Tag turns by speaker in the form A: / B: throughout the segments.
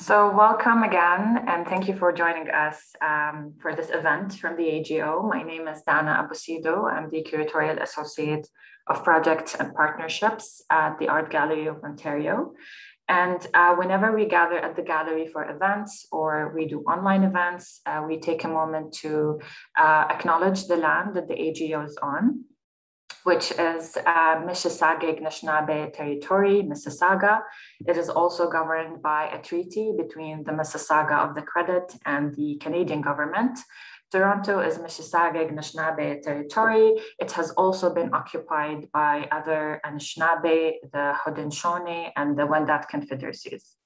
A: So welcome again, and thank you for joining us for this event from the AGO. My name is Dana Abosido. I'm the Curatorial Associate of Projects and Partnerships at the Art Gallery of Ontario. And whenever we gather at the gallery for events or we do online events, we take a moment to acknowledge the land that the AGO is on, which is Mississauga Anishinaabe territory, Mississauga. It is also governed by a treaty between the Mississauga of the Credit and the Canadian government. Toronto is Mississauga Anishinaabe territory. It has also been occupied by other Anishinaabe, the Haudenosaunee, and the Wendat confederacies.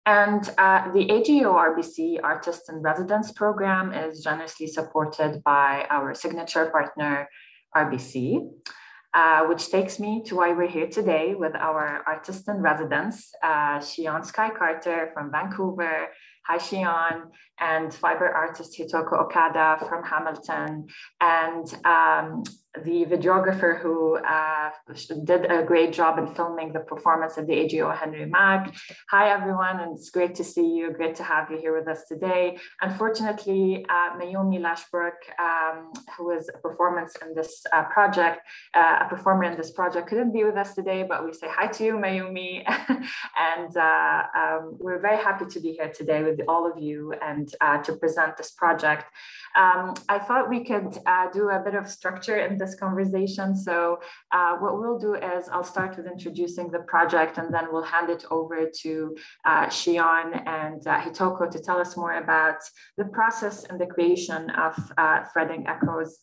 A: And the AGO RBC Artist in Residence program is generously supported by our signature partner, RBC, which takes me to why we're here today with our artist in residence, Shion Skye from Vancouver. Hi, Shion, and fiber artist Hitoko Okada from Hamilton, and the videographer who did a great job in filming the performance of the AGO, Henry Mack. Hi, everyone, and it's great to see you. Great to have you here with us today. Unfortunately, Mayumi Lashbrook, who is a performer in this project, couldn't be with us today, but we say hi to you, Mayumi. And we're very happy to be here today with all of you and to present this project. I thought we could do a bit of structure in this conversation. So what we'll do is I'll start with introducing the project, and then we'll hand it over to Shion and Hitoko to tell us more about the process and the creation of Threading Echoes.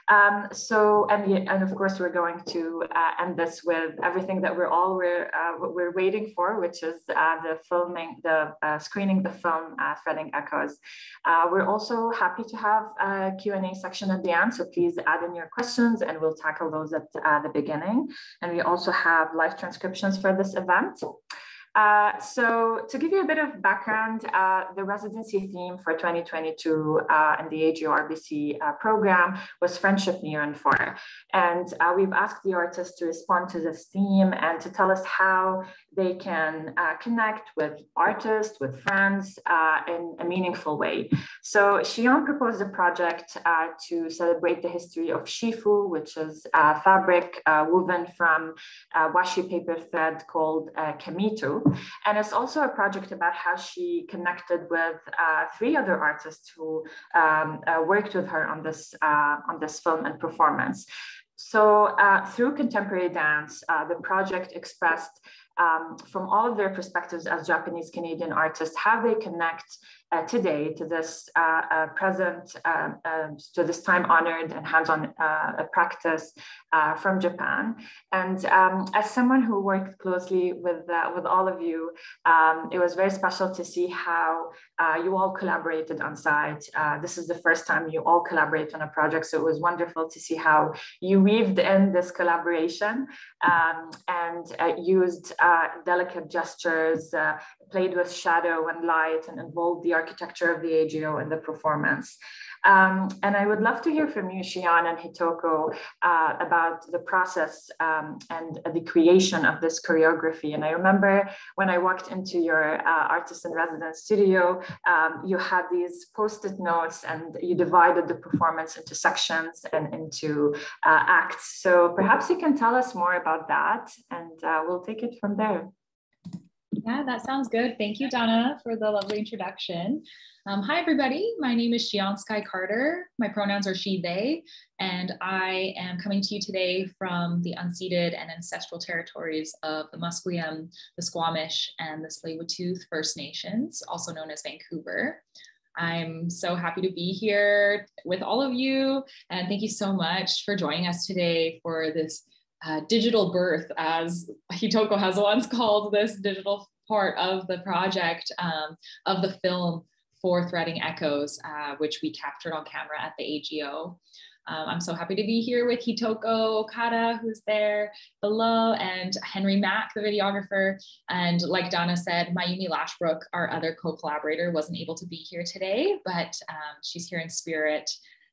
A: And of course, we're going to end this with everything that we're waiting for, which is screening the film Threading Echoes. We're also happy to have a Q&A section at the end, so please add in your questions and we'll tackle those at the beginning. And we also have live transcriptions for this event. So to give you a bit of background, the residency theme for 2022 in the AGO RBC program was Friendship Near and Far. And we've asked the artists to respond to this theme and to tell us how they can connect with artists, with friends in a meaningful way. So Shion proposed a project to celebrate the history of shifu, which is fabric woven from washi paper thread called kamitu. And it's also a project about how she connected with three other artists who worked with her on this film and performance. So through contemporary dance, the project expressed from all of their perspectives as Japanese Canadian artists, how they connect today to this present, to this time honored and hands-on practice from Japan. And as someone who worked closely with all of you, it was very special to see how you all collaborated on site. This is the first time you all collaborate on a project, so it was wonderful to see how you weaved in this collaboration and used delicate gestures, played with shadow and light, and involved the architecture of the AGO in the performance. And I would love to hear from you, Shion and Hitoko, about the process and the creation of this choreography. And I remember when I walked into your artist in residence studio, you had these post-it notes and you divided the performance into sections and into acts. So perhaps you can tell us more about that, and we'll take it from there.
B: Yeah, that sounds good. Thank you, Donna, for the lovely introduction. Hi, everybody. My name is Shion Skye. My pronouns are she, they, and I am coming to you today from the unceded and ancestral territories of the Musqueam, the Squamish, and the Tsleil-Waututh First Nations, also known as Vancouver. I'm so happy to be here with all of you, and thank you so much for joining us today for this digital birth, as Hitoko has once called this digital part of the project of the film for Threading Echoes, which we captured on camera at the AGO. I'm so happy to be here with Hitoko Okada, who's there below, and Henry Mack, the videographer. And like Donna said, Mayumi Lashbrook, our other co-collaborator, wasn't able to be here today, but she's here in spirit.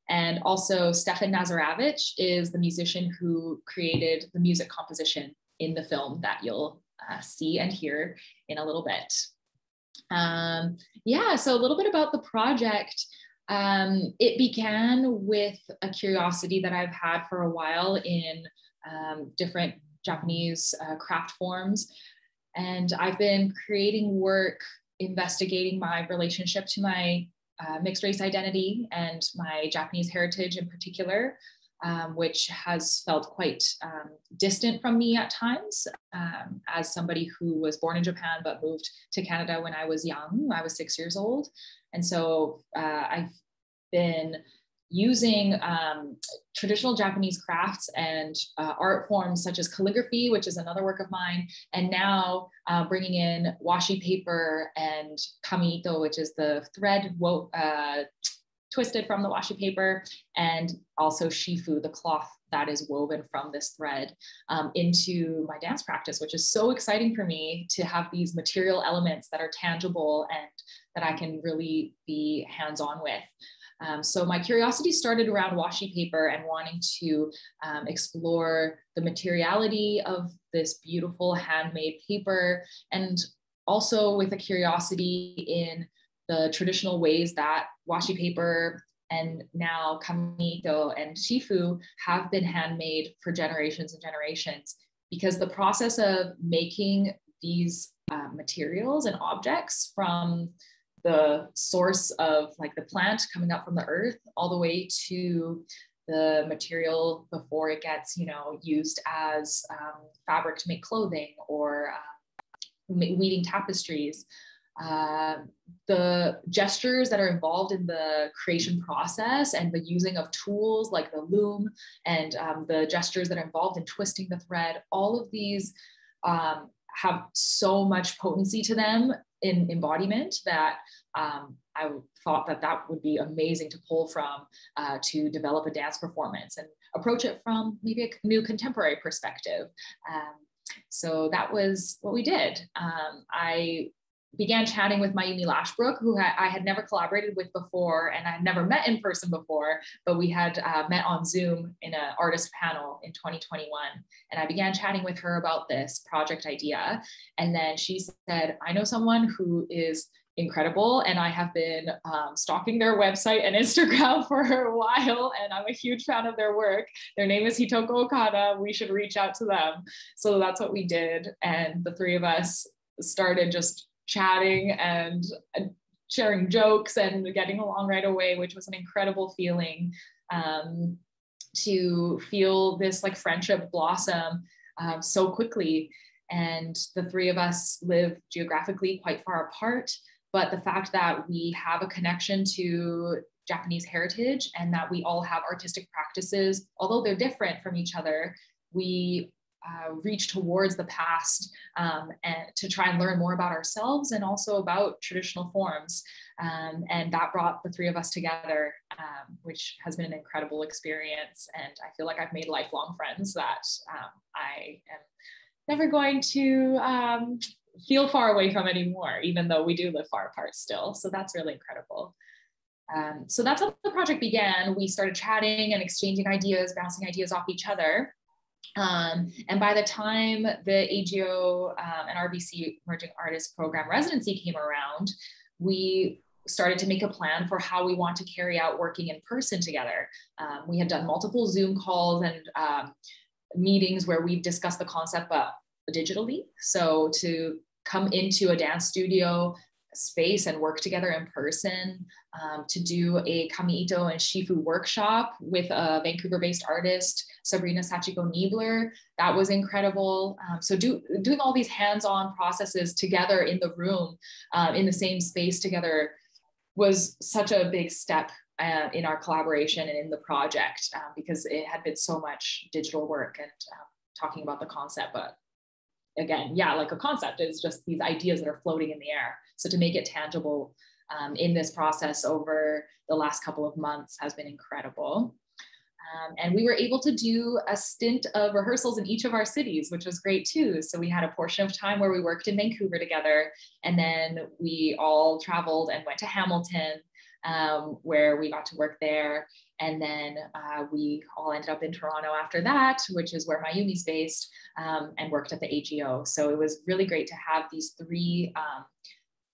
B: And also Stefan Nazarovich is the musician who created the music composition in the film that you'll see and hear in a little bit. Yeah, so a little bit about the project. It began with a curiosity that I've had for a while in different Japanese craft forms. And I've been creating work, investigating my relationship to my mixed race identity and my Japanese heritage in particular, which has felt quite distant from me at times, as somebody who was born in Japan but moved to Canada when I was young. I was 6 years old. And so I've been using traditional Japanese crafts and art forms such as calligraphy, which is another work of mine, and now bringing in washi paper and kamiito, which is the thread twisted from the washi paper, and also shifu, the cloth that is woven from this thread, into my dance practice, which is so exciting for me to have these material elements that are tangible and that I can really be hands-on with. So my curiosity started around washi paper and wanting to explore the materiality of this beautiful handmade paper, and also with a curiosity in the traditional ways that washi paper and now kamiito and shifu have been handmade for generations and generations, because the process of making these materials and objects from the source of like the plant coming up from the earth all the way to the material before it gets, used as fabric to make clothing or weaving tapestries. The gestures that are involved in the creation process and the using of tools like the loom and the gestures that are involved in twisting the thread, all of these have so much potency to them in embodiment that I thought that would be amazing to pull from to develop a dance performance and approach it from maybe a new contemporary perspective. So that was what we did. I began chatting with Mayumi Lashbrook, who I had never collaborated with before, and I had never met in person before, but we had met on Zoom in an artist panel in 2021. And I began chatting with her about this project idea. And then she said, I know someone who is incredible, and I have been stalking their website and Instagram for a while, and I'm a huge fan of their work. Their name is Hitoko Okada. We should reach out to them. So that's what we did. And the three of us started just chatting and sharing jokes and getting along right away, which was an incredible feeling, to feel this like friendship blossom so quickly. And the three of us live geographically quite far apart, but the fact that we have a connection to Japanese heritage and that we all have artistic practices, although they're different from each other, we reach towards the past and to try and learn more about ourselves and also about traditional forms. And that brought the three of us together, which has been an incredible experience. And I feel like I've made lifelong friends that I am never going to feel far away from anymore, even though we do live far apart still. So that's really incredible. So that's how the project began. We started chatting and exchanging ideas, bouncing ideas off each other. And by the time the AGO and RBC Emerging Artists Program residency came around, we started to make a plan for how we want to carry out working in person together. We had done multiple Zoom calls and meetings where we've discussed the concept, but digitally. So to come into a dance studio space and work together in person, to do a kamiito and shifu workshop with a Vancouver-based artist, Sabrina Sachiko Niebler. That was incredible. So doing all these hands-on processes together in the room, in the same space together, was such a big step in our collaboration and in the project, because it had been so much digital work and talking about the concept. But again, yeah, like a concept is just these ideas that are floating in the air. So to make it tangible in this process over the last couple of months has been incredible. And we were able to do a stint of rehearsals in each of our cities, which was great too. So we had a portion of time where we worked in Vancouver together, and then we all traveled and went to Hamilton where we got to work there. And then we all ended up in Toronto after that, which is where Mayumi's based, and worked at the AGO. So it was really great to have these three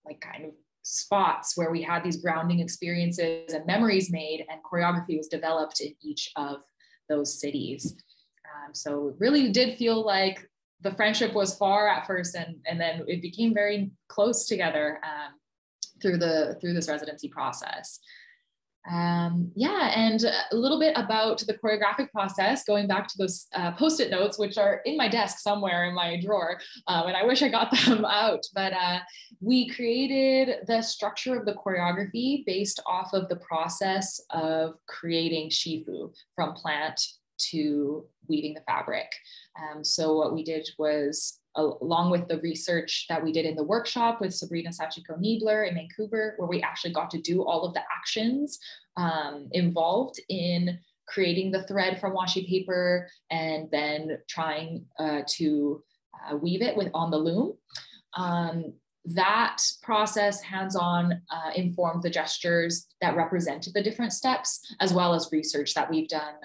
B: like kind of spots where we had these grounding experiences and memories made, and choreography was developed in each of those cities. So it really did feel like the friendship was far at first, and then it became very close together through this residency process. Yeah, and a little bit about the choreographic process, going back to those Post-it notes, which are in my desk somewhere in my drawer, and I wish I got them out, but we created the structure of the choreography based off of the process of creating shifu from plant to weaving the fabric. So what we did was, along with the research that we did in the workshop with Sabrina Sachiko Niebler in Vancouver, where we actually got to do all of the actions involved in creating the thread from washi paper and then trying to weave it on the loom. That process, hands-on, informed the gestures that represented the different steps, as well as research that we've done,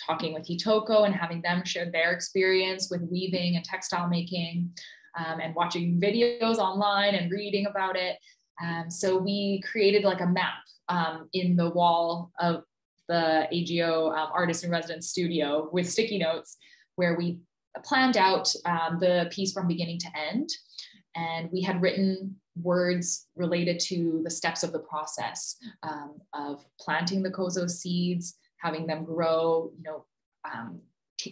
B: talking with Hitoko and having them share their experience with weaving and textile making, and watching videos online and reading about it. So we created like a map in the wall of the AGO Artist in Residence studio with sticky notes, where we planned out the piece from beginning to end. And we had written words related to the steps of the process of planting the kozo seeds, having them grow,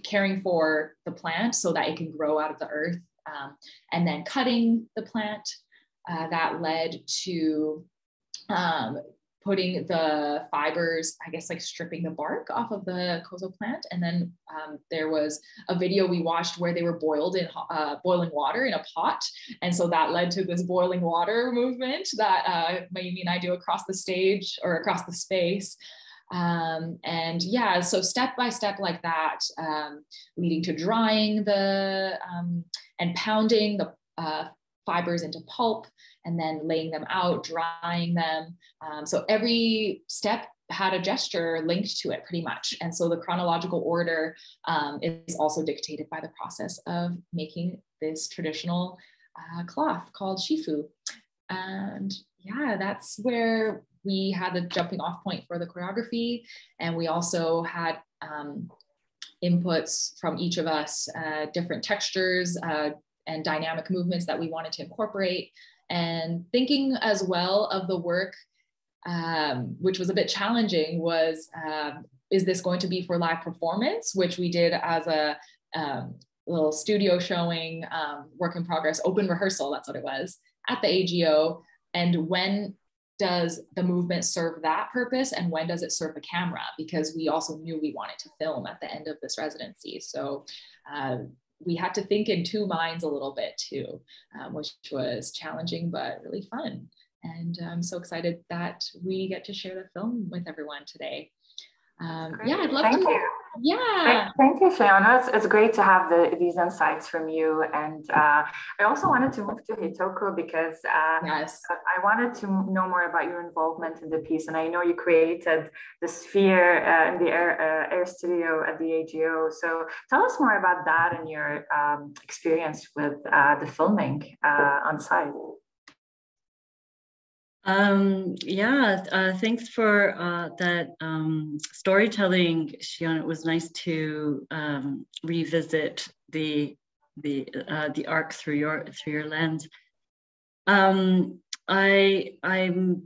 B: caring for the plant so that it can grow out of the earth, and then cutting the plant. That led to putting the fibers, I guess, like stripping the bark off of the kozo plant. And then there was a video we watched where they were boiled in boiling water in a pot. And so that led to this boiling water movement that Mayumi and I do across the stage or across the space. And yeah, so step by step like that, leading to drying and pounding the fibers into pulp, and then laying them out, drying them. So every step had a gesture linked to it pretty much. And so the chronological order is also dictated by the process of making this traditional cloth called shifu. And yeah, that's where we had the jumping off point for the choreography. And we also had inputs from each of us, different textures and dynamic movements that we wanted to incorporate. And thinking as well of the work, which was a bit challenging, was, is this going to be for live performance, which we did as a little studio showing, work in progress, open rehearsal, that's what it was, at the AGO. And when does the movement serve that purpose, and when does it serve the camera? Because we also knew we wanted to film at the end of this residency. So we had to think in two minds a little bit too, which was challenging, but really fun. And I'm so excited that we get to share the film with everyone today. Yeah, I'd love
A: Thank
B: to.
A: you.
B: Yeah.
A: Thank you, Shion. It's great to have these insights from you. And I also wanted to move to Hitoko because
B: Yes.
A: I wanted to know more about your involvement in the piece. And I know you created the sphere in the air studio at the AGO. So tell us more about that and your experience with the filming on site.
C: Thanks for that storytelling, Shion. It was nice to revisit the arc through your lens. I'm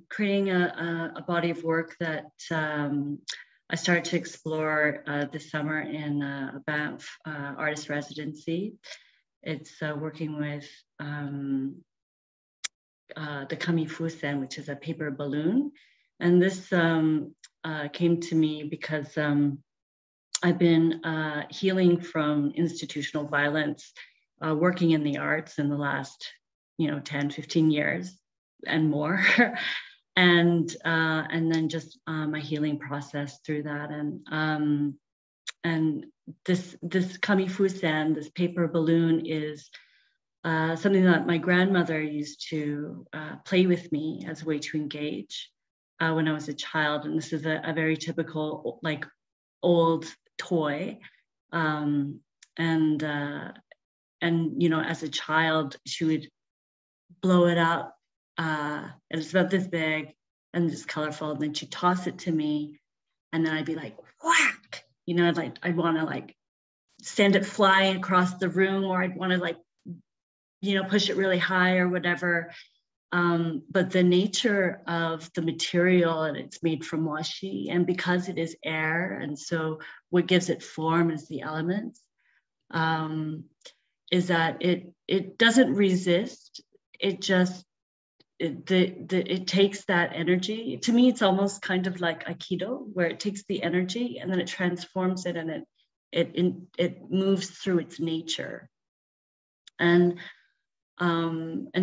C: creating a body of work that I started to explore this summer in a Banff artist residency. It's working with the kamifusen, which is a paper balloon. And this came to me because I've been healing from institutional violence, working in the arts in the last 10, 15 years and more. and then just my healing process through that. And this kamifusen, this paper balloon, is something that my grandmother used to play with me as a way to engage. when I was a child, and this is a very typical like old toy. And you know, as a child, she would blow it up, and it's about this big and it's colorful, and then she'd toss it to me, and then I'd be like, whack, you know, I'd want to like send it flying across the room, or I'd want to like, you know, push it really high or whatever. But the nature of the material, and it's made from washi, and because it is air, and so what gives it form is the elements, is that it doesn't resist. It just, it takes that energy. To me, it's almost kind of like Aikido, where it takes the energy and then it transforms it, and it moves through its nature. And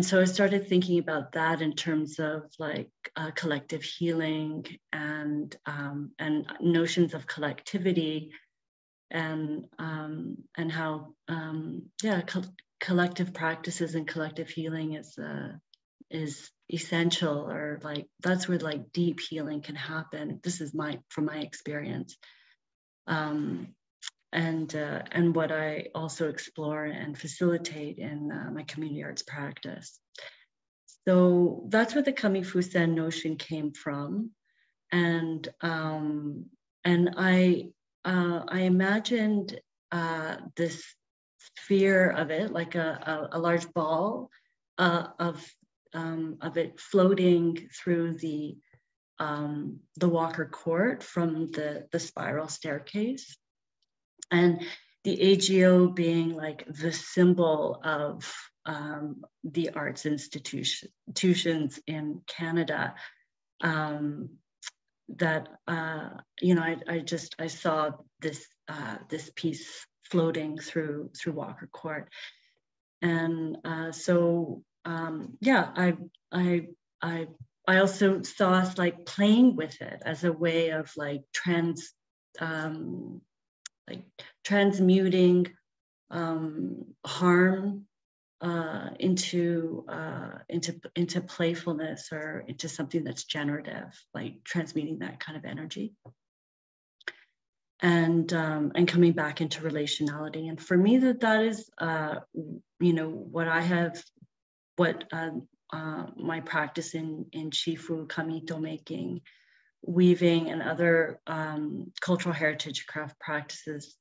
C: so I started thinking about that in terms of like collective healing and notions of collectivity, and how collective practices and collective healing is essential, or like that's where like deep healing can happen. This is from my experience. And what I also explore and facilitate in my community arts practice. So that's where the Kamifusen notion came from, and I imagined this sphere of it, like a large ball of it floating through the Walker Court from the spiral staircase. And the AGO being like the symbol of the arts institutions in Canada, that you know, I saw this piece floating through Walker Court, and so yeah, I also saw us like playing with it as a way of like transmuting harm into playfulness, or into something that's generative, like transmuting that kind of energy, and coming back into relationality. And for me, that is you know, what my practice in shifu, kamito making, weaving, and other cultural heritage craft practices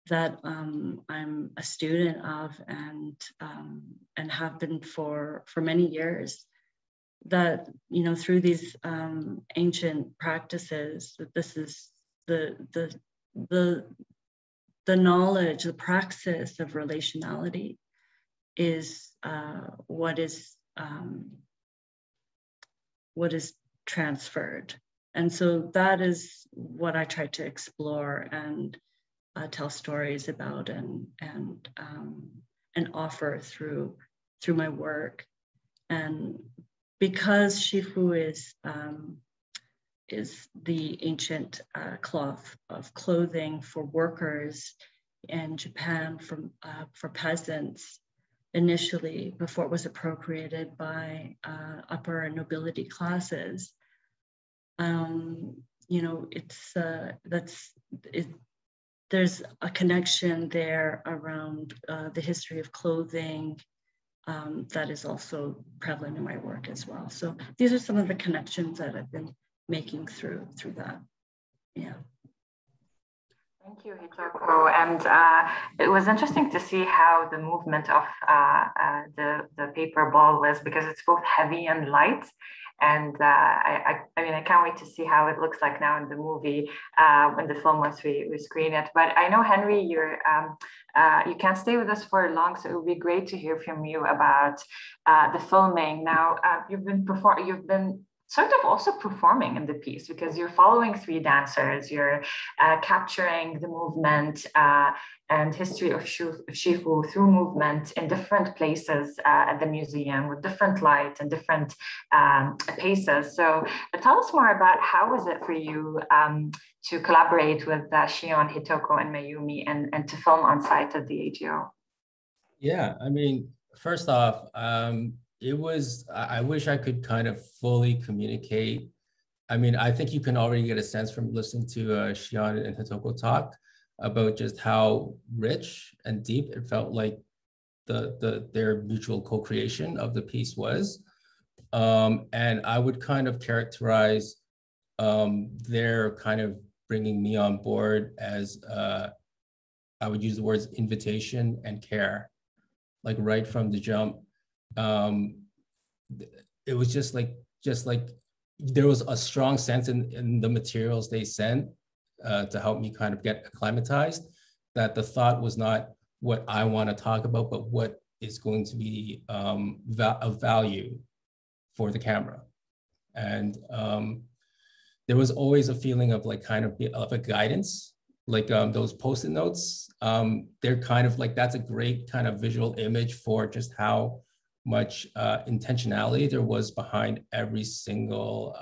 C: that I'm a student of, and have been for many years. That, you know, through these ancient practices, that this is the knowledge, the praxis of relationality is what is transferred. And so that is what I try to explore and tell stories about, and offer through my work. And because shifu is the ancient cloth of clothing for workers in Japan, for peasants initially, before it was appropriated by upper and nobility classes, you know, there's a connection there around the history of clothing that is also prevalent in my work as well. So these are some of the connections that I've been making through that. Yeah.
A: Thank you, Hitoko. And it was interesting to see how the movement of the paper ball was, because it's both heavy and light. And I mean, I can't wait to see how it looks like now in the movie, when the film, once we screen it. But I know, Henry, you can't stay with us for long, so it would be great to hear from you about the filming. Now, you've been sort of also performing in the piece, because you're following three dancers, you're capturing the movement and history of shifu through movement in different places at the museum, with different light and different paces. So tell us more about how was it for you to collaborate with Shion, Hitoko, and Mayumi, and to film on site at the AGO?
D: Yeah, I mean, first off, it was, I wish I could kind of fully communicate I mean, I think you can already get a sense from listening to Shion and Hitoko talk about just how rich and deep it felt like their mutual co-creation of the piece was. And I would kind of characterize their kind of bringing me on board as, I would use the words invitation and care, like right from the jump. It was just like there was a strong sense in the materials they sent to help me kind of get acclimatized, that the thought was not what I want to talk about, but what is going to be of value for the camera. And there was always a feeling of like kind of a guidance, like those Post-it notes. They're kind of like, that's a great kind of visual image for just how much intentionality there was behind every single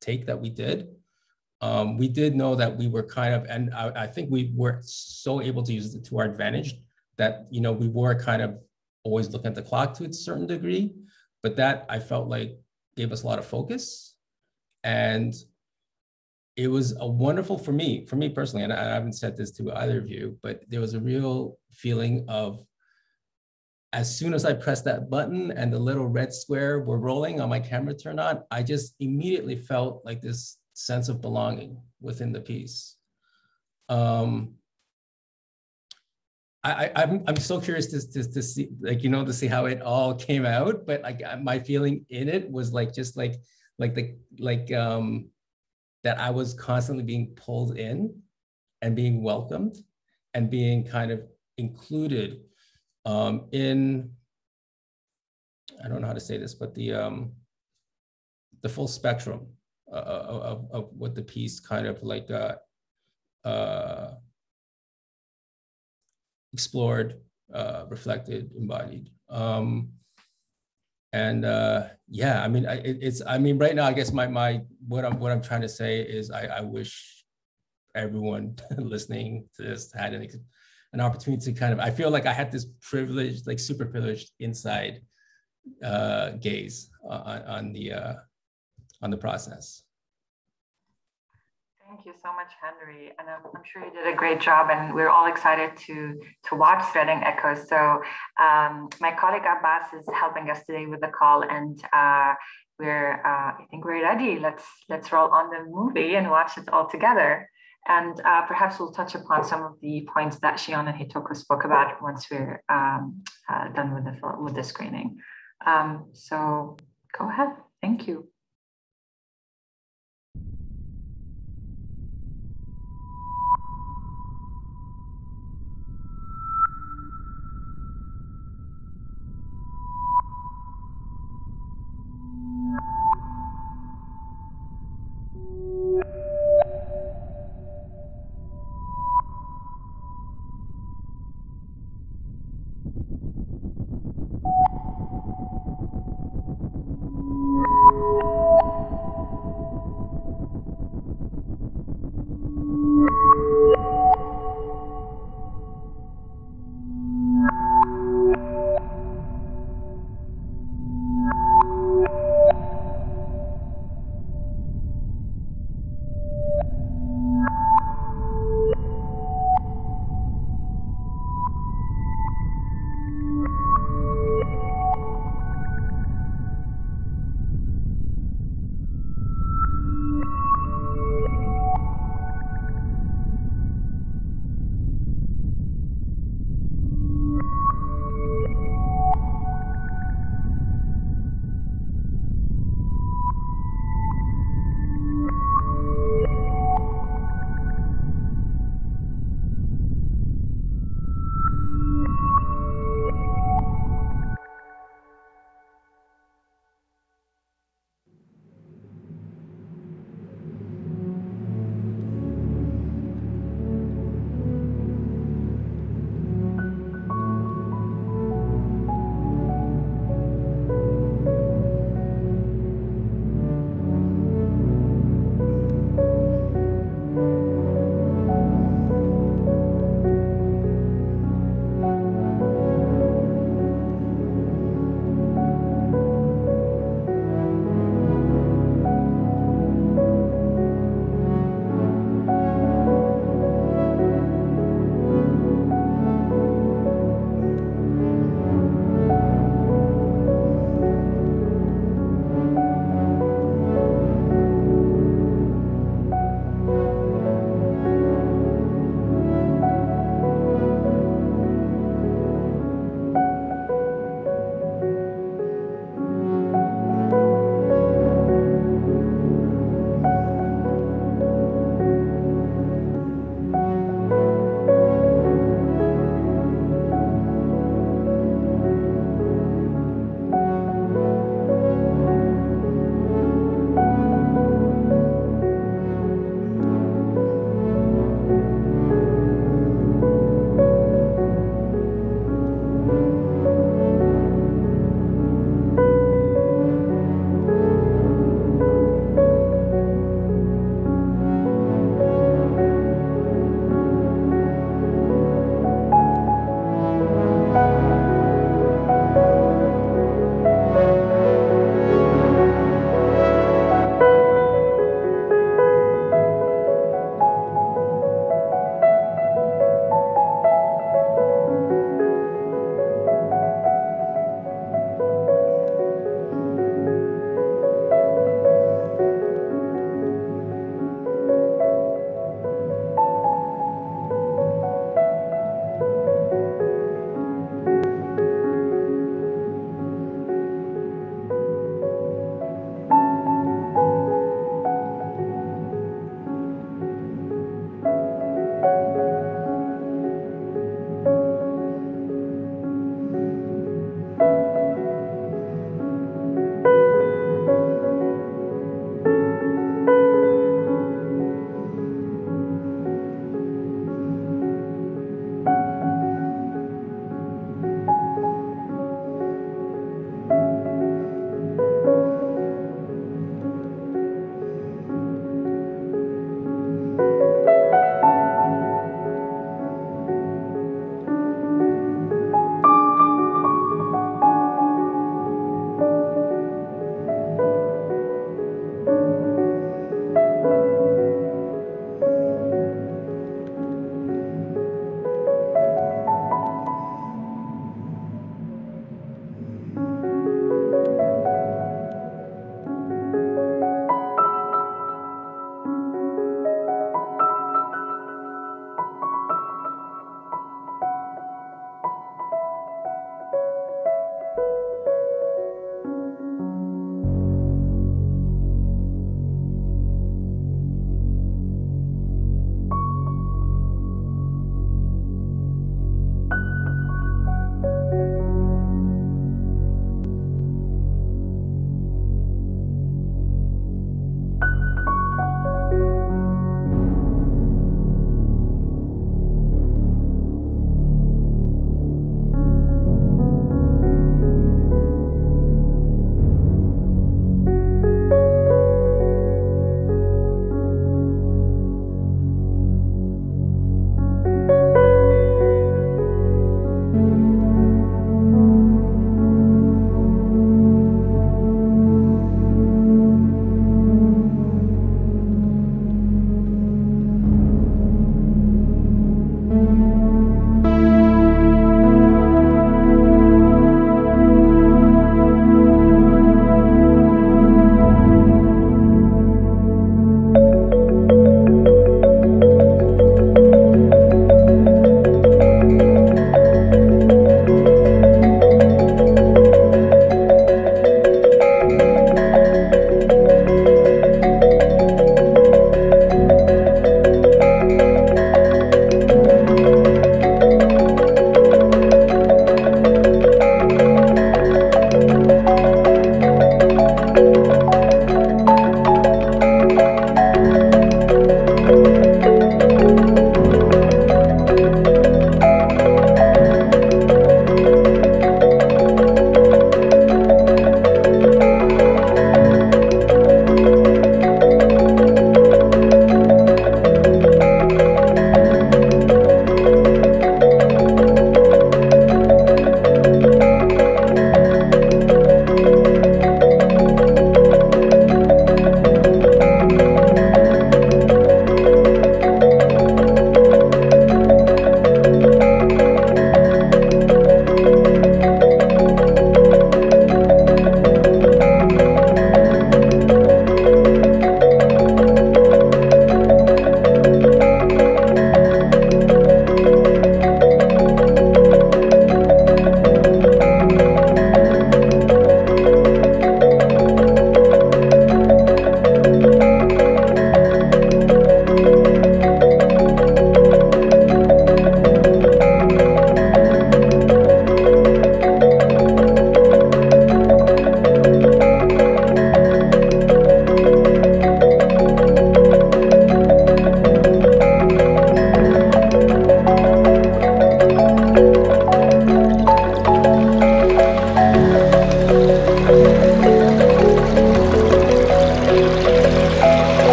D: take that we did. We did know that we were kind of, and I think we were so able to use it to our advantage that, you know, we were kind of always looking at the clock to a certain degree, but that I felt like gave us a lot of focus. And it was a wonderful, for me personally, and I haven't said this to either of you, but there was a real feeling of, as soon as I pressed that button and the little red square were rolling on my camera turned on, I just immediately felt like this sense of belonging within the piece. I'm so curious to see, like, you know, to see how it all came out, but like my feeling in it was like, just like that I was constantly being pulled in and being welcomed and being kind of included in, I don't know how to say this, but the full spectrum of what the piece kind of like explored, reflected, embodied. Yeah, I mean, I mean, right now, I guess what I'm trying to say is I wish everyone listening to this had an opportunity to kind of, I feel like I had this privileged, like super privileged inside gaze on the process.
A: Thank you so much, Henry. And I'm sure you did a great job, and we're all excited to watch Threading Echoes. So my colleague Abbas is helping us today with the call, and I think we're ready. Let's roll on the movie and watch it all together. And perhaps we'll touch upon some of the points that Shion and Hitoko spoke about once we're done with the screening. So go ahead. Thank you.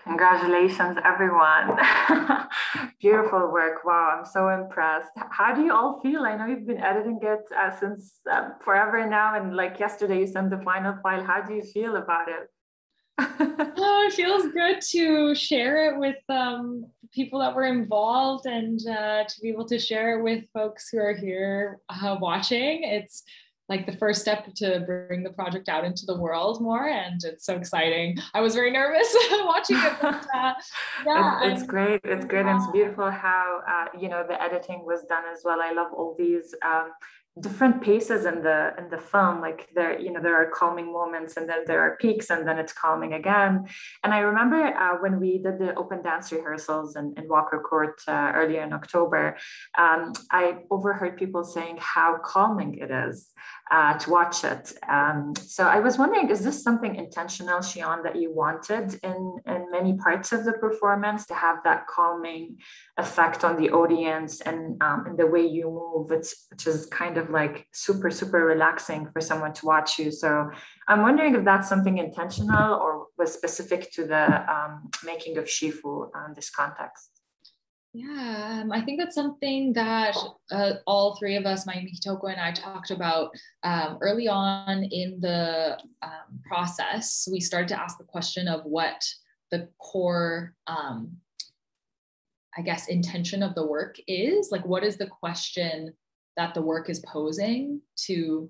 A: Congratulations, everyone. Beautiful work. Wow, I'm so impressed. How do you all feel? I know you've been editing it since forever now, and like yesterday you sent the final file. How do you feel about it?
B: Oh, it feels good to share it with people that were involved, and to be able to share it with folks who are here watching. It's like the first step to bring the project out into the world more, and it's so exciting. I was very nervous watching it, but yeah,
A: it's great. It's great, and it's beautiful how you know, the editing was done as well. I love all these different paces in the film. Like there, you know, there are calming moments, and then there are peaks, and then it's calming again. And I remember when we did the open dance rehearsals in Walker Court earlier in October, I overheard people saying how calming it is to watch it. So I was wondering, is this something intentional, Shion, that you wanted in many parts of the performance, to have that calming effect on the audience, and in the way you move, which is kind of like super, super relaxing for someone to watch you. So I'm wondering if that's something intentional or was specific to the making of Shifu in this context.
B: Yeah, I think that's something that all three of us, Mayumi, Hitoko, and I talked about early on in the process. We started to ask the question of what the core, I guess, intention of the work is. Like, what is the question that the work is posing to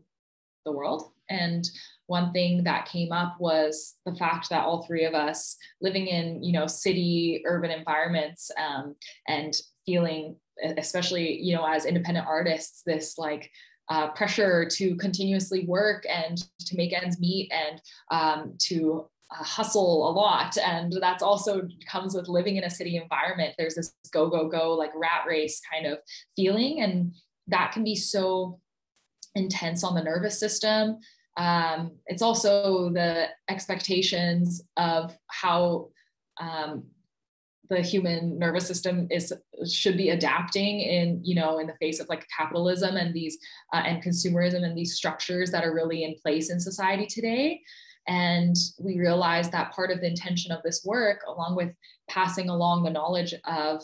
B: the world? And one thing that came up was the fact that all three of us living in, you know, city, urban environments, and feeling, especially, you know, as independent artists, this like pressure to continuously work and to make ends meet, and to hustle a lot. And that's also comes with living in a city environment. There's this go, go, go, like rat race kind of feeling. And that can be so intense on the nervous system. It's also the expectations of how the human nervous system should be adapting in, you know, in the face of like capitalism and these and consumerism and these structures that are really in place in society today. And we realized that part of the intention of this work, along with passing along the knowledge of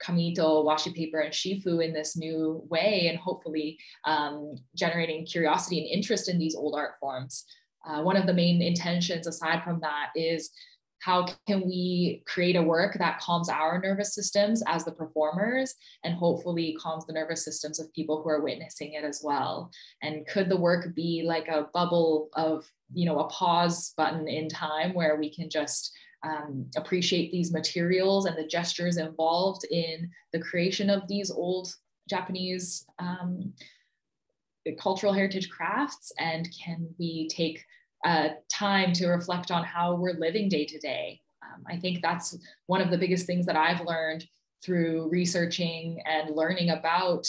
B: kamito, washi paper, and shifu in this new way, and hopefully generating curiosity and interest in these old art forms. One of the main intentions aside from that is, how can we create a work that calms our nervous systems as the performers, and hopefully calms the nervous systems of people who are witnessing it as well? And could the work be like a bubble of, you know, a pause button in time where we can just appreciate these materials and the gestures involved in the creation of these old Japanese cultural heritage crafts? And can we take time to reflect on how we're living day to day? I think that's one of the biggest things that I've learned through researching and learning about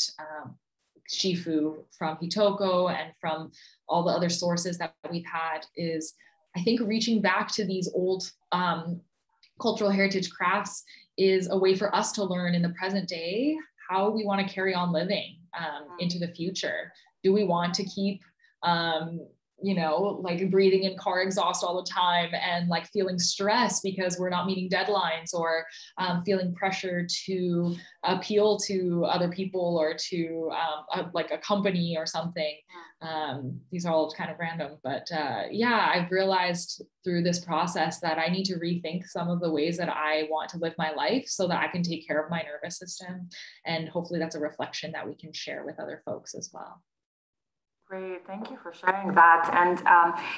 B: shifu from Hitoko and from all the other sources that we've had, is I think reaching back to these old cultural heritage crafts is a way for us to learn in the present day how we want to carry on living into the future. Do we want to keep you know, like breathing in car exhaust all the time and like feeling stress because we're not meeting deadlines, or feeling pressure to appeal to other people or to like a company or something? These are all kind of random, but yeah, I've realized through this process that I need to rethink some of the ways that I want to live my life so that I can take care of my nervous system. And hopefully that's a reflection that we can share with other folks as well.
A: Great, thank you for sharing that. And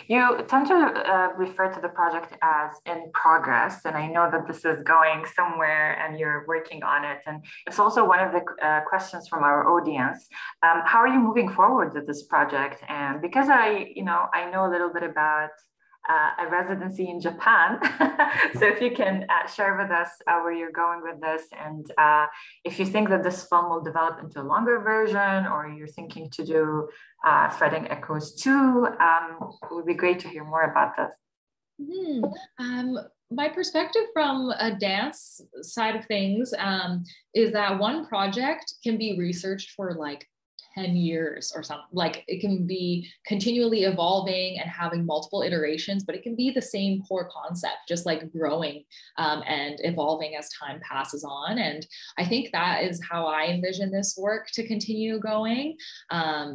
A: you tend to refer to the project as in progress, and I know that this is going somewhere and you're working on it. And it's also one of the questions from our audience. How are you moving forward with this project? And because I know a little bit about a residency in Japan. So if you can share with us where you're going with this, and if you think that this film will develop into a longer version, or you're thinking to do Threading Echoes too, it would be great to hear more about this.
B: My perspective from a dance side of things is that one project can be researched for like 10 years or something. Like it can be continually evolving and having multiple iterations, but it can be the same core concept, just like growing and evolving as time passes on. And I think that is how I envision this work to continue going.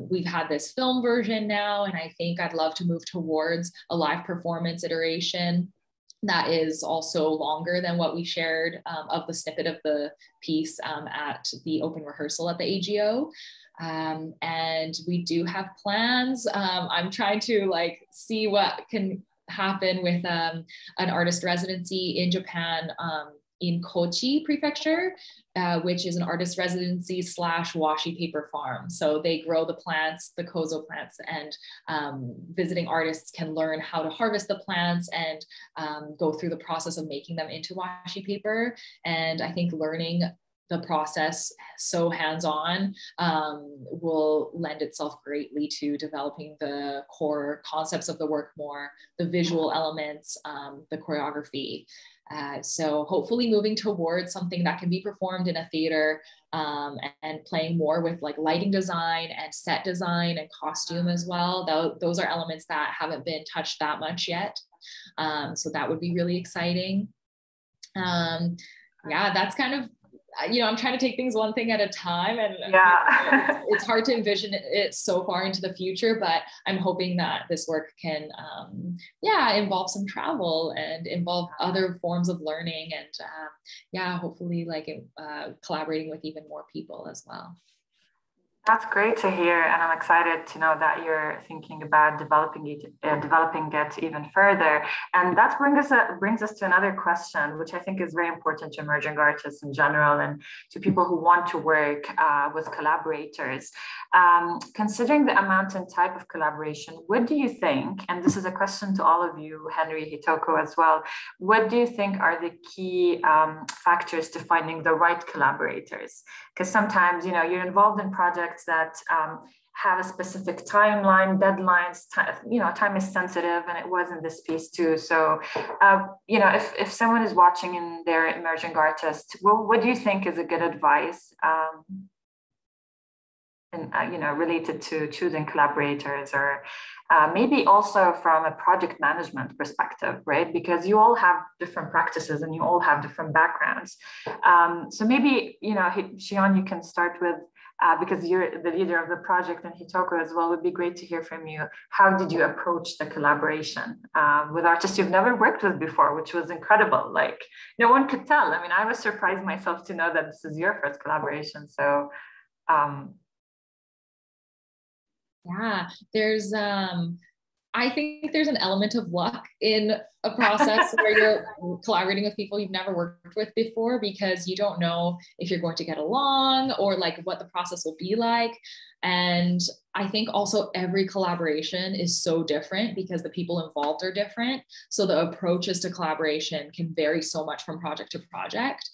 B: We've had this film version now, and I think I'd love to move towards a live performance iteration that is also longer than what we shared of the snippet of the piece at the open rehearsal at the AGO. And we do have plans. I'm trying to like see what can happen with an artist residency in Japan in Kochi Prefecture, which is an artist residency / washi paper farm. So they grow the plants, the kozo plants, and visiting artists can learn how to harvest the plants and go through the process of making them into washi paper. And I think learning the process so hands-on will lend itself greatly to developing the core concepts of the work more, the visual elements, the choreography. So hopefully moving towards something that can be performed in a theater and playing more with like lighting design and set design and costume as well. Those are elements that haven't been touched that much yet. So that would be really exciting. Yeah, that's kind of, you know, I'm trying to take things one thing at a time, and
A: yeah.
B: it's hard to envision it so far into the future, but I'm hoping that this work can, involve some travel and involve other forms of learning, and hopefully like collaborating with even more people as well.
A: That's great to hear, and I'm excited to know that you're thinking about developing it even further. And that brings us to another question, which I think is very important to emerging artists in general and to people who want to work with collaborators. Considering the amount and type of collaboration, what do you think? And this is a question to all of you, Henry, Hitoko as well. What do you think are the key factors to finding the right collaborators? Because sometimes, you know, you're involved in projects that have a specific timeline, deadlines, time is sensitive, and it was in this piece too. So, if someone is watching and they're emerging artist, what do you think is a good advice related to choosing collaborators, or maybe also from a project management perspective, right? Because you all have different practices and you all have different backgrounds. So maybe, Shion, you can start with, because you're the leader of the project, and Hitoko as well, would be great to hear from you. How did you approach the collaboration with artists you've never worked with before, which was incredible? Like, no one could tell. I mean, I was surprised myself to know that this is your first collaboration. So,
B: yeah, there's, I think there's an element of luck in a process where you're collaborating with people you've never worked with before, because you don't know if you're going to get along or like what the process will be like. And I think also every collaboration is so different because the people involved are different. So the approaches to collaboration can vary so much from project to project.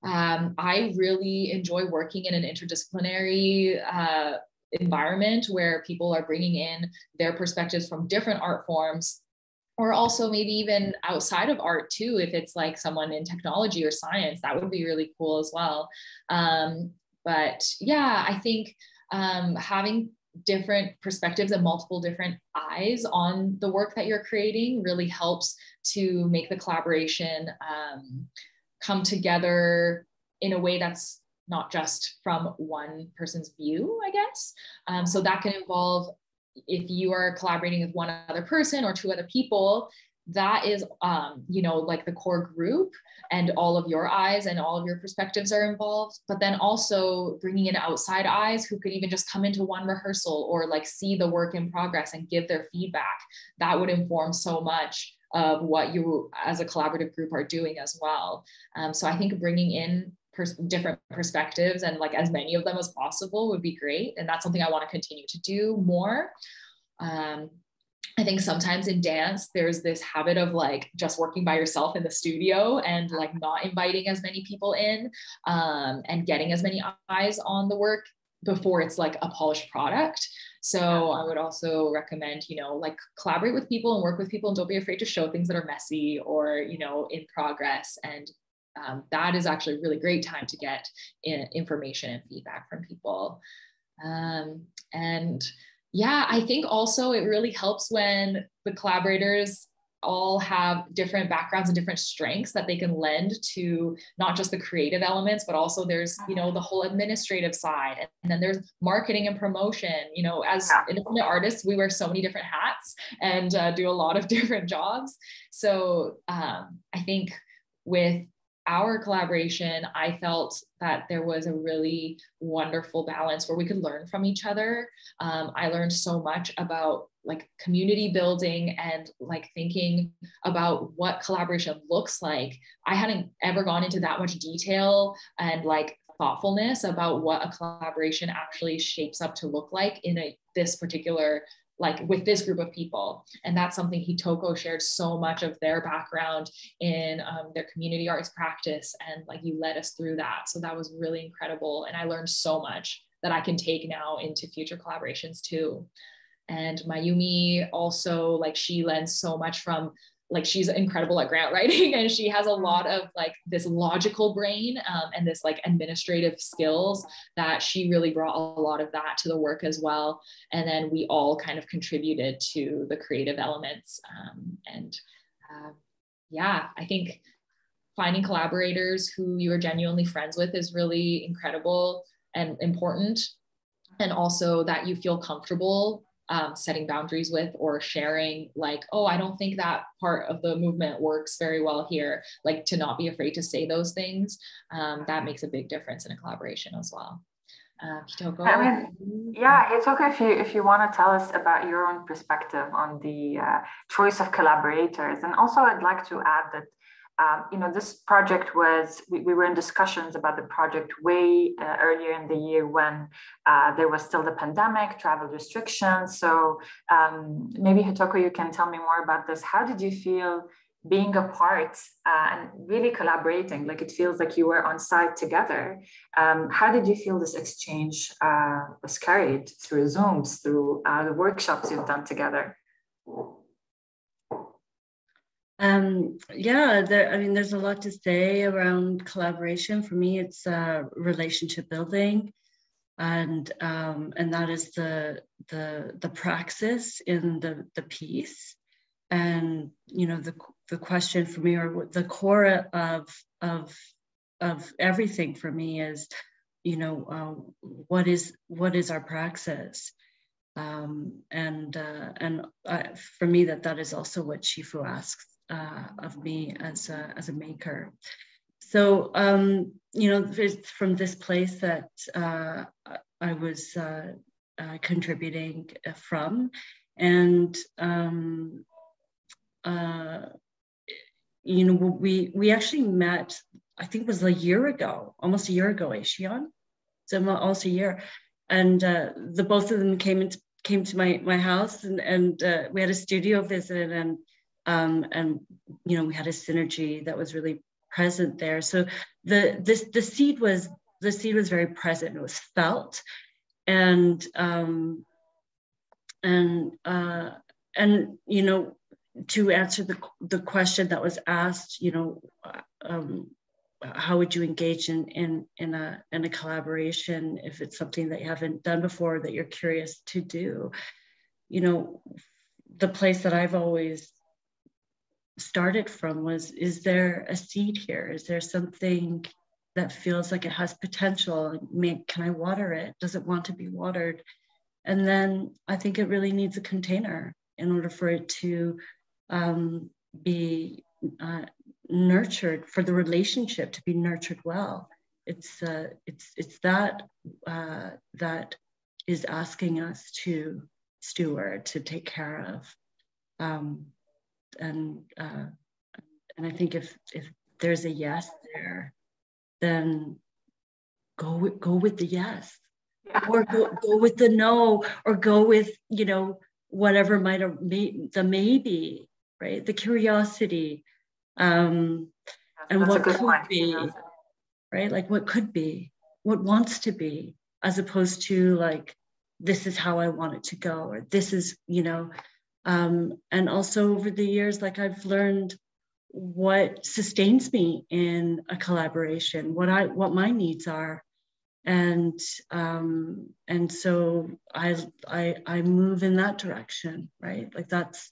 B: I really enjoy working in an interdisciplinary environment where people are bringing in their perspectives from different art forms, or also maybe even outside of art too. If it's like someone in technology or science, that would be really cool as well. But yeah, I think having different perspectives and multiple different eyes on the work that you're creating really helps to make the collaboration come together in a way that's not just from one person's view, I guess. So that can involve, if you are collaborating with one other person or two other people, that is, like the core group, and all of your eyes and all of your perspectives are involved. But then also bringing in outside eyes who could even just come into one rehearsal or like see the work in progress and give their feedback. That would inform so much of what you as a collaborative group are doing as well. So I think bringing in different perspectives, and like as many of them as possible, would be great. And that's something I want to continue to do more. I think sometimes in dance, there's this habit of like just working by yourself in the studio and like not inviting as many people in and getting as many eyes on the work before it's like a polished product. So I would also recommend, like collaborate with people and work with people, and don't be afraid to show things that are messy or, in progress. And that is actually a really great time to get information and feedback from people. And yeah, I think also it really helps when the collaborators all have different backgrounds and different strengths that they can lend to not just the creative elements, but also there's, you know, the whole administrative side. And then there's marketing and promotion. You know, as independent artists, we wear so many different hats and do a lot of different jobs. So I think with our collaboration, I felt that there was a really wonderful balance where we could learn from each other. I learned so much about like community building and like thinking about what collaboration looks like. I hadn't ever gone into that much detail and like thoughtfulness about what a collaboration actually shapes up to look like in this particular, like with this group of people. And that's something Hitoko shared so much of their background in their community arts practice. And like you led us through that. So that was really incredible. And I learned so much that I can take now into future collaborations too. And Mayumi also, like she lends so much from, like she's incredible at grant writing and she has a lot of like this logical brain and this like administrative skills that she really brought a lot of that to the work as well. And then we all kind of contributed to the creative elements. Yeah, I think finding collaborators who you are genuinely friends with is really incredible and important. And also that you feel comfortable setting boundaries with or sharing like, oh, I don't think that part of the movement works very well here. Like to not be afraid to say those things. That makes a big difference in a collaboration as well. Hitoko?
A: I mean, yeah, Hitoko, if you want to tell us about your own perspective on the choice of collaborators. And also I'd like to add that you know, this project was, we were in discussions about the project way earlier in the year when there was still the pandemic, travel restrictions. So maybe Hitoko, you can tell me more about this. How did you feel being a part and really collaborating? Like it feels like you were on site together. How did you feel this exchange was carried through Zooms, through the workshops you've done together?
C: Yeah, I mean, there's a lot to say around collaboration. For me, it's relationship building, and that is the praxis in the piece. And you know, the question for me, or the core of everything for me, is, you know, what is our praxis? For me, that is also what Shifu asks of me as a maker. So you know, from this place that I was contributing from, and you know, we actually met, I think it was almost a year ago, Shion? So almost a year, and the both of them came to my house, and we had a studio visit, and you know, we had a synergy that was really present there. So the seed was very present. It was felt, and you know, to answer the question that was asked, you know, how would you engage in a collaboration if it's something that you haven't done before that you're curious to do? You know, the place that I've always started from was, is there a seed here? Is there something that feels like it has potential? Can I water it? Does it want to be watered? And then I think it really needs a container in order for it to be nurtured, for the relationship to be nurtured well. It's that that is asking us to steward, to take care of. And I think if there's a yes there, then go with the yes, or go with the no, or go with, you know, whatever might have the maybe, right? The curiosity, and what could be, right? Like what could be, what wants to be, as opposed to like, this is how I want it to go, or this is, you know. And also over the years, like I've learned what sustains me in a collaboration, what my needs are. and so I move in that direction, right? Like that's,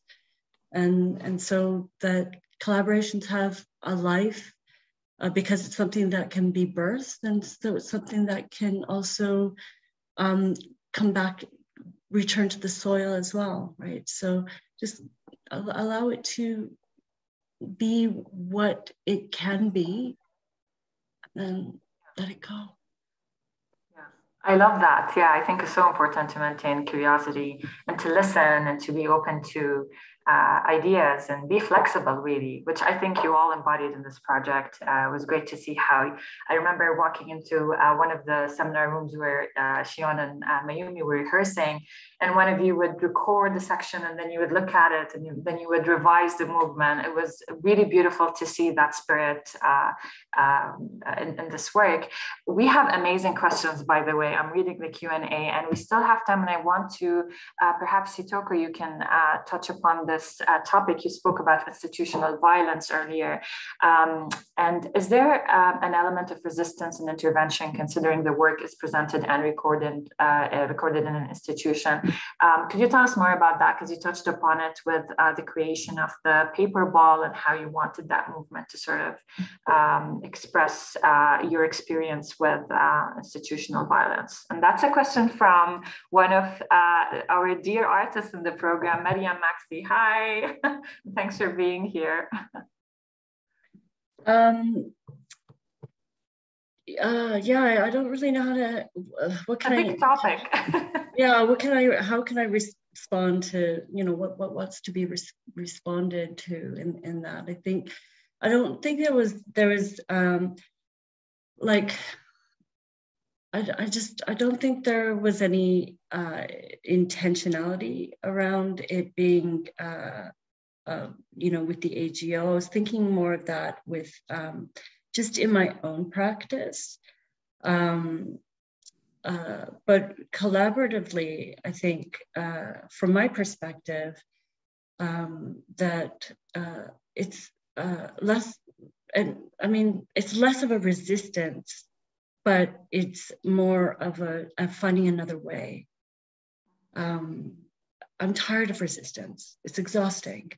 C: and so that collaborations have a life because it's something that can be birthed, and so it's something that can also come back, return to the soil as well, right? So just allow it to be what it can be, and let it go.
A: Yeah, I love that. Yeah, I think it's so important to maintain curiosity and to listen and to be open to ideas and be flexible, really, which I think you all embodied in this project. It was great to see how I remember walking into one of the seminar rooms where Shion and Mayumi were rehearsing, and one of you would record the section and then you would look at it and then you would revise the movement. It was really beautiful to see that spirit in this work. We have amazing questions, by the way. I'm reading the Q&A and we still have time, and I want to perhaps Hitoko, you can touch upon this topic. You spoke about institutional violence earlier. And is there an element of resistance and intervention considering the work is presented and recorded in an institution? Could you tell us more about that? Because you touched upon it with the creation of the paper ball and how you wanted that movement to sort of express your experience with institutional violence. And that's a question from one of our dear artists in the program, Mariam Maxi. Hi, thanks for being here.
C: Yeah, I don't really know how to, what can
A: a big topic.
C: Yeah, how can I respond to, you know, what's to be responded to in that? I don't think there was like, I don't think there was any intentionality around it being, you know, with the AGO. I was thinking more of that with just in my own practice. But collaboratively, I think from my perspective, that it's less, and I mean, it's less of a resistance, but it's more of a finding another way. I'm tired of resistance. It's exhausting.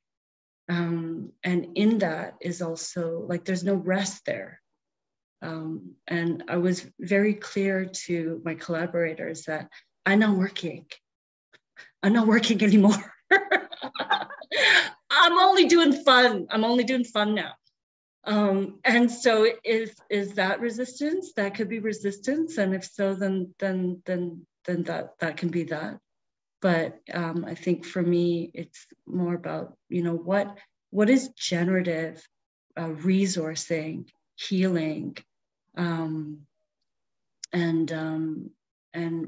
C: And in that is also like, there's no rest there. And I was very clear to my collaborators that I'm not working anymore. I'm only doing fun now. And so is that resistance? That could be resistance. And if so, then that can be that. But I think for me, it's more about, you know, what is generative resourcing, healing, and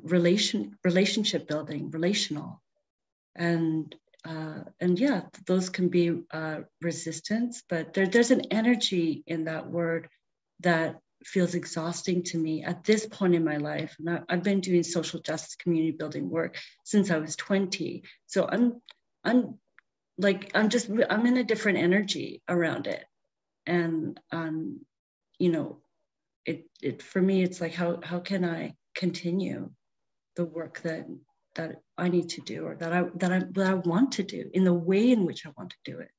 C: relationship building, relational, and yeah, those can be resistance, but there's an energy in that word that feels exhausting to me at this point in my life. And I've been doing social justice community building work since I was 20. So I'm in a different energy around it. And you know, it for me, it's like, how can I continue the work that I need to do, or that I want to do, in the way in which I want to do it?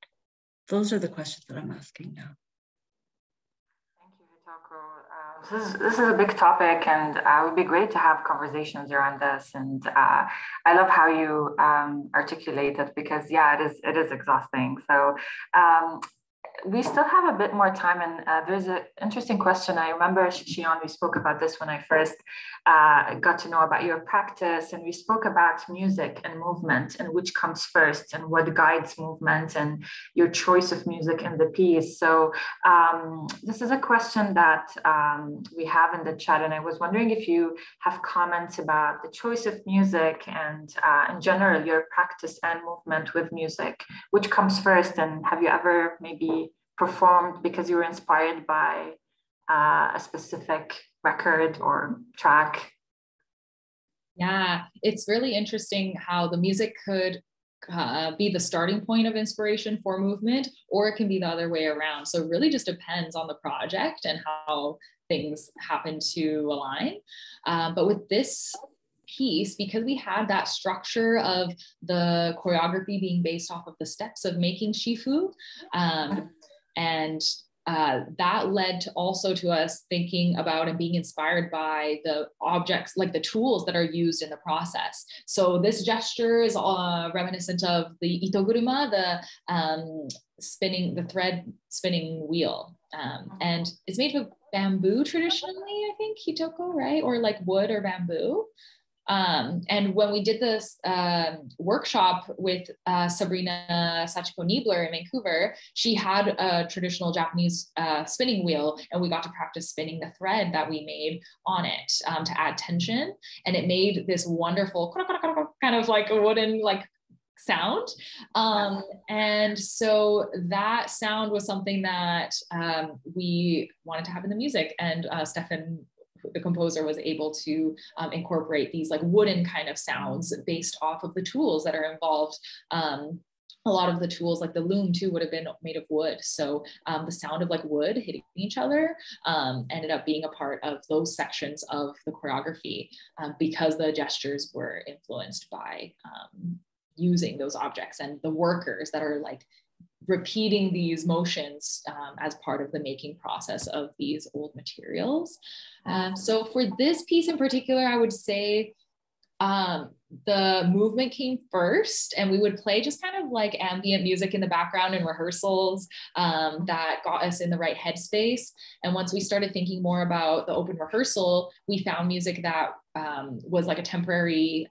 C: Those are the questions that I'm asking now.
A: This is a big topic, and it would be great to have conversations around this. And I love how you articulate it, because yeah, it is exhausting. So we still have a bit more time, and there's an interesting question. I remember, Shion, we spoke about this when I first got to know about your practice, and we spoke about music and movement and which comes first and what guides movement and your choice of music in the piece. So this is a question that we have in the chat, and I was wondering if you have comments about the choice of music and in general, your practice and movement with music. Which comes first, and have you ever maybe performed because you were inspired by a specific record or track?
B: Yeah, it's really interesting how the music could be the starting point of inspiration for movement, or it can be the other way around. So it really just depends on the project and how things happened to align. But with this piece, because we had that structure of the choreography being based off of the steps of making shifu, and that led to also to us thinking about and being inspired by the objects, like the tools that are used in the process. So this gesture is reminiscent of the itoguruma, the thread spinning wheel. And it's made of bamboo traditionally, I think, Hitoko, right? Or like wood or bamboo. And when we did this workshop with Sabrina Sachiko Niebler in Vancouver, she had a traditional Japanese spinning wheel, and we got to practice spinning the thread that we made on it to add tension. And it made this wonderful kind of like a wooden like sound. And so that sound was something that we wanted to have in the music. And Stefan, the composer, was able to incorporate these like wooden kind of sounds based off of the tools that are involved. A lot of the tools, like the loom too, would have been made of wood. So the sound of like wood hitting each other ended up being a part of those sections of the choreography because the gestures were influenced by using those objects and the workers that are like repeating these motions as part of the making process of these old materials. So for this piece in particular, I would say the movement came first, and we would play just kind of like ambient music in the background in rehearsals that got us in the right headspace. And once we started thinking more about the open rehearsal, we found music that was like a temporary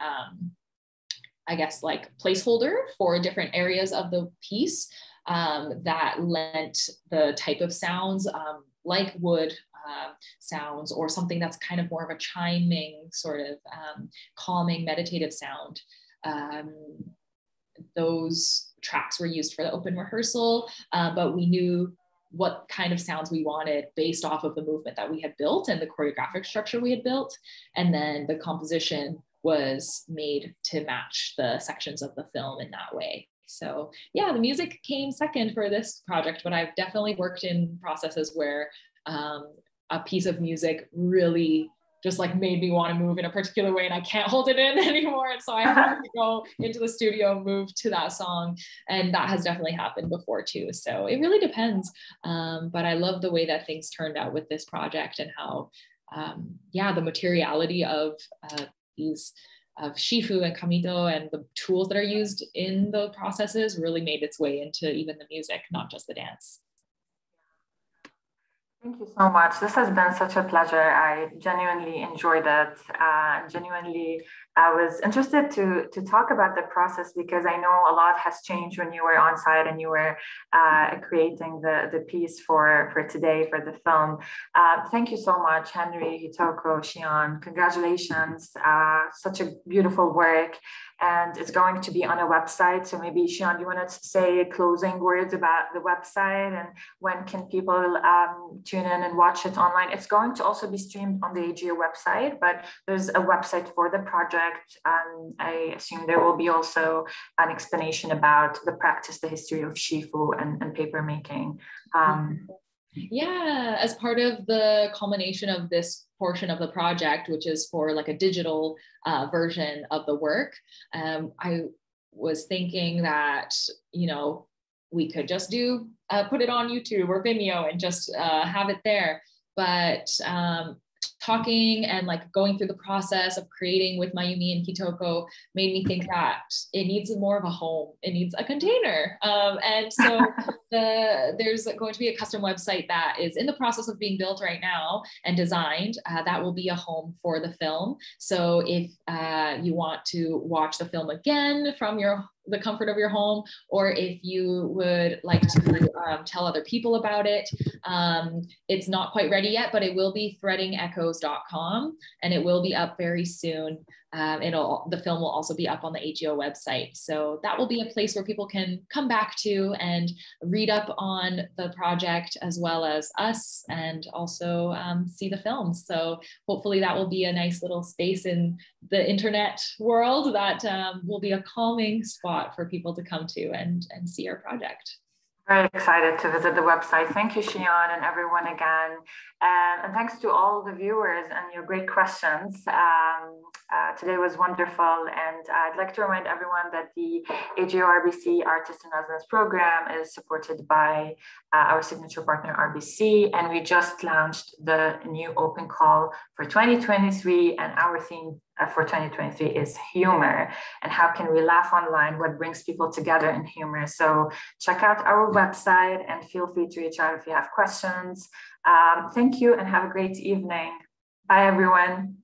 B: I guess like placeholder for different areas of the piece that lent the type of sounds like wood sounds, or something that's kind of more of a chiming sort of calming meditative sound. Those tracks were used for the open rehearsal, but we knew what kind of sounds we wanted based off of the movement that we had built and the choreographic structure we had built. And then the composition was made to match the sections of the film in that way. So yeah, the music came second for this project, but I've definitely worked in processes where a piece of music really just like made me want to move in a particular way and I can't hold it in anymore. And so I have to go into the studio and move to that song. And that has definitely happened before too. So it really depends. But I love the way that things turned out with this project and how, the materiality of these of shifu and kamito and the tools that are used in the processes really made its way into even the music, not just the dance.
A: Thank you so much. This has been such a pleasure. I genuinely enjoyed it. I was interested to talk about the process because I know a lot has changed when you were on site and you were creating the piece for today, for the film. Thank you so much, Henry, Hitoko, Shion. Congratulations. Such a beautiful work. And it's going to be on a website. So maybe, Shion, you want to say closing words about the website and when can people tune in and watch it online? It's going to also be streamed on the AGO website, but there's a website for the project. I assume there will be also an explanation about the practice, the history of shifu and paper making.
B: Yeah, as part of the culmination of this portion of the project, which is for like a digital version of the work, I was thinking that, we could just put it on YouTube or Vimeo and just have it there. But talking and like going through the process of creating with Mayumi and Hitoko made me think that it needs more of a home. It needs a container. And so there's going to be a custom website that is in the process of being built right now and designed. That will be a home for the film. So if you want to watch the film again from the comfort of your home, or if you would like to tell other people about it, it's not quite ready yet, but it will be threadingechoes.com and it will be up very soon. The film will also be up on the AGO website. So that will be a place where people can come back to and read up on the project as well as us, and also see the films. So hopefully that will be a nice little space in the internet world that will be a calming spot for people to come to and see our project.
A: Very excited to visit the website. Thank you, Shion, and everyone again. And thanks to all the viewers and your great questions. Today was wonderful. And I'd like to remind everyone that the AGO RBC Artist in Residence program is supported by our signature partner, RBC. And we just launched the new open call for 2023. And our theme for 2023 is humor, and how can we laugh online, what brings people together in humor. So check out our website and feel free to reach out if you have questions. Thank you and have a great evening. Bye, everyone.